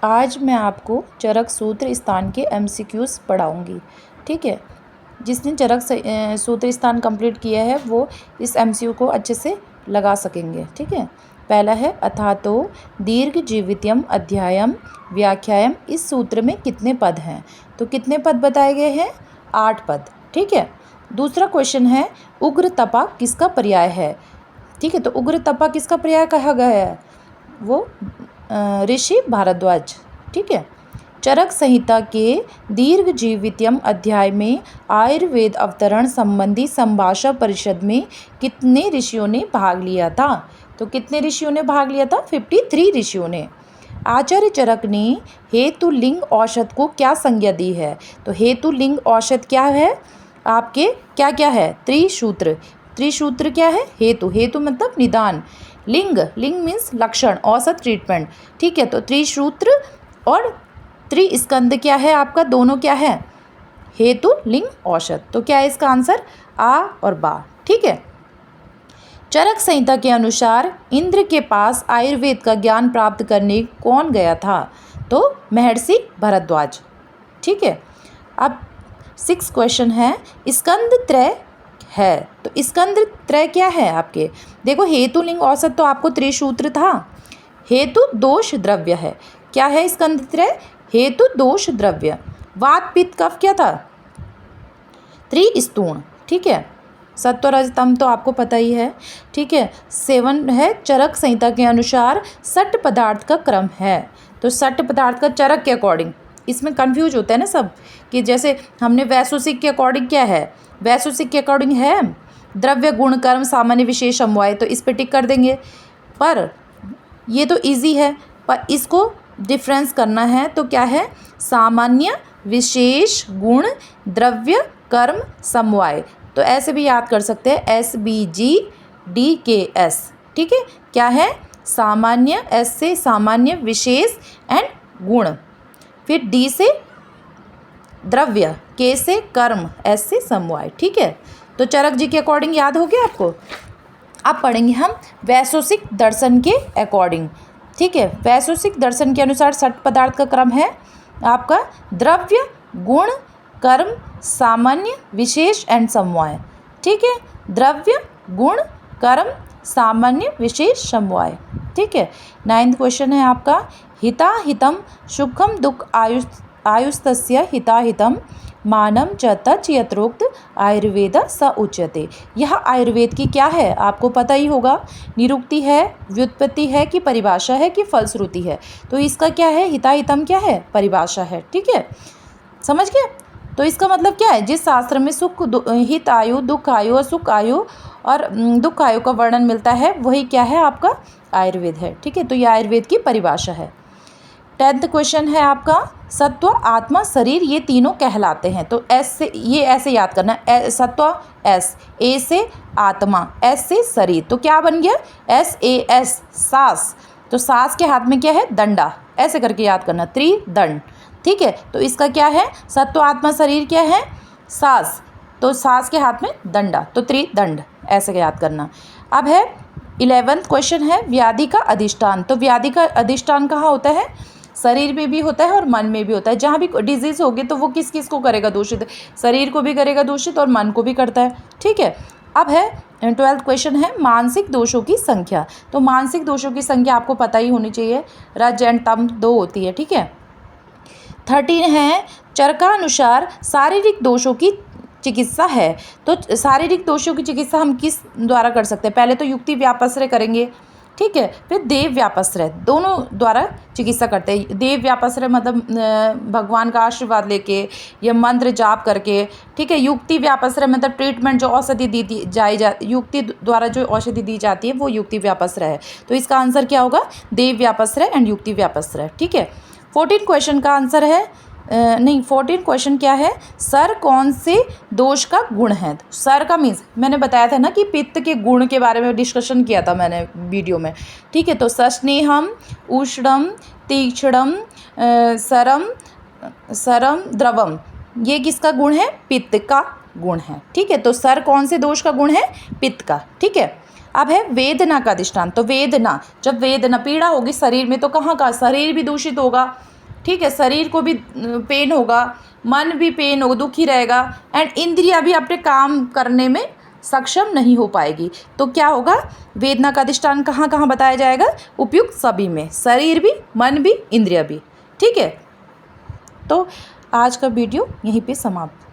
आज मैं आपको चरक सूत्र स्थान के MCQs पढ़ाऊँगी। ठीक है, जिसने चरक सूत्र स्थान कंप्लीट किया है वो इस MCQ को अच्छे से लगा सकेंगे। ठीक है, पहला है अथातो दीर्घ जीवित्यम अध्यायम व्याख्यायम। इस सूत्र में कितने पद हैं? तो कितने पद बताए गए हैं? 8 पद। ठीक है, दूसरा क्वेश्चन है उग्र तपा किसका पर्याय है? ठीक है, तो उग्र तपा किसका पर्याय कहा गया है? वो ऋषि भारद्वाज। ठीक है, चरक संहिता के दीर्घ जीवित्यम अध्याय में आयुर्वेद अवतरण संबंधी संभाषा परिषद में कितने ऋषियों ने भाग लिया था? तो कितने ऋषियों ने भाग लिया था? 53 ऋषियों ने। आचार्य चरक ने हेतु लिंग औषध को क्या संज्ञा दी है? तो हेतु लिंग औषध क्या है आपके? क्या क्या है? त्रिसूत्र। त्रिसूत्र क्या है? हेतु। हेतु मतलब निदान। लिंग, लिंग मीन्स लक्षण, औसत ट्रीटमेंट। ठीक है, तो त्रिसूत्र और त्रिस्कंद क्या है आपका? दोनों क्या है? हेतु लिंग औषध। तो क्या है इसका आंसर? आ और बा। ठीक है, चरक संहिता के अनुसार इंद्र के पास आयुर्वेद का ज्ञान प्राप्त करने कौन गया था? तो महर्षि भरद्वाज। ठीक है, अब 6 क्वेश्चन है स्कंद त्रय है। तो स्कंद त्रय क्या है आपके? देखो, हेतु लिंग औसत तो आपको त्रिसूत्र था। हेतु दोष द्रव्य है। क्या है स्कंद त्रय? हेतु दोष द्रव्य। वात पित्त कफ क्या था? त्रिस्तूण। ठीक है, सत्व रज तम तो आपको पता ही है। ठीक है, 7 है चरक संहिता के अनुसार सट पदार्थ का क्रम है। तो सट पदार्थ का चरक के अकॉर्डिंग, इसमें कंफ्यूज होता है ना सब, कि जैसे हमने वैशोषिक के अकॉर्डिंग क्या है? वैशोषिक के अकॉर्डिंग है द्रव्य गुण कर्म सामान्य विशेष समवाय, तो इस पे टिक कर देंगे। पर ये तो इजी है, पर इसको डिफरेंस करना है तो क्या है? सामान्य विशेष गुण द्रव्य कर्म समवाय। तो ऐसे भी याद कर सकते हैं, SBGDKS। ठीक है, क्या है? सामान्य, S से सामान्य, विशेष एंड गुण, फिर D से द्रव्य, K से कर्म, S से समवाय। ठीक है, तो चरक जी के अकॉर्डिंग याद हो गया आपको। अब पढ़ेंगे हम वैशोषिक दर्शन के अकॉर्डिंग। ठीक है, वैशोषिक दर्शन के अनुसार सट पदार्थ का क्रम है आपका द्रव्य गुण कर्म सामान्य विशेष एंड समवाय। ठीक है, द्रव्य गुण कर्म सामान्य विशेष समवाय। ठीक है, 9th क्वेश्चन है आपका हिता हितम सुखम दुख आयुस्तस्य हिता हितम मानम च तच यत्रोक्त आयुर्वेद स उच्यते। यह आयुर्वेद की क्या है? आपको पता ही होगा। निरुक्ति है, व्युत्पत्ति है कि परिभाषा है कि फलश्रुति है? तो इसका क्या है? हिता हितम क्या है? परिभाषा है। ठीक है, समझ गए? तो इसका मतलब क्या है? जिस शास्त्र में सुख हित आयु, दुख आयु और सुख आयु और दुख आयु का वर्णन मिलता है वही क्या है? आपका आयुर्वेद है। ठीक है, तो ये आयुर्वेद की परिभाषा है। 10th क्वेश्चन है आपका सत्व आत्मा शरीर ये तीनों कहलाते हैं। तो S से ये ऐसे याद करना, सत्व S, A से आत्मा, S से शरीर, तो क्या बन गया? SAS सास। तो सास के हाथ में क्या है? दंडा। ऐसे करके याद करना, त्रिदंड। ठीक है, तो इसका क्या है? सत्व आत्मा शरीर क्या है? सास। तो सास के हाथ में दंडा, तो त्रिदंड, ऐसे याद करना। अब है 11th क्वेश्चन है व्याधि का अधिष्ठान। तो व्याधि का अधिष्ठान कहाँ होता है? शरीर में भी होता है और मन में भी होता है। जहाँ भी डिजीज़ होगी तो वो किस किस को करेगा दूषित? शरीर को भी करेगा दूषित और मन को भी करता है। ठीक है, अब है 12th क्वेश्चन है मानसिक दोषों की संख्या। तो मानसिक दोषों की संख्या आपको पता ही होनी चाहिए, रज एंड तम 2 होती है। ठीक है, 13 है चरकानुसार शारीरिक दोषों की चिकित्सा है। तो शारीरिक दोषों की चिकित्सा हम किस द्वारा कर सकते हैं? पहले तो युक्ति व्यापश्रय करेंगे। ठीक है, फिर देव व्यापश्रय, दोनों द्वारा चिकित्सा करते हैं। देव व्यापश्रय मतलब भगवान का आशीर्वाद लेके या मंत्र जाप करके। ठीक है, युक्ति व्यापश्रय मतलब ट्रीटमेंट, जो औषधि दी युक्ति द्वारा जो औषधि दी जाती है वो युक्ति व्यापश्रय है। तो इसका आंसर क्या होगा? देव व्यापश्रय एंड युक्ति व्यापश्रय। ठीक है, 14 क्वेश्चन का आंसर है 14 क्वेश्चन क्या है? सर कौन से दोष का गुण है? सर का मीन्स मैंने बताया था ना कि पित्त के गुण के बारे में डिस्कशन किया था मैंने वीडियो में। ठीक है, तो सस्नेहम उष्णम तीक्ष्णम सरम सरम द्रवम, ये किसका गुण है? पित्त का गुण है। ठीक है, तो सर कौन से दोष का गुण है? पित्त का। ठीक है, अब है वेदना का अधिष्ठान। तो वेदना, जब वेदना पीड़ा होगी शरीर में तो कहाँ का? शरीर भी दूषित होगा। ठीक है, शरीर को भी पेन होगा, मन भी पेन होगा, दुखी रहेगा, एंड इंद्रियां भी अपने काम करने में सक्षम नहीं हो पाएगी। तो क्या होगा, वेदना का अधिष्ठान कहाँ कहाँ बताया जाएगा, उपयुक्त सभी में, शरीर भी, मन भी, इंद्रिया भी। ठीक है, तो आज का वीडियो यहीं पे समाप्त।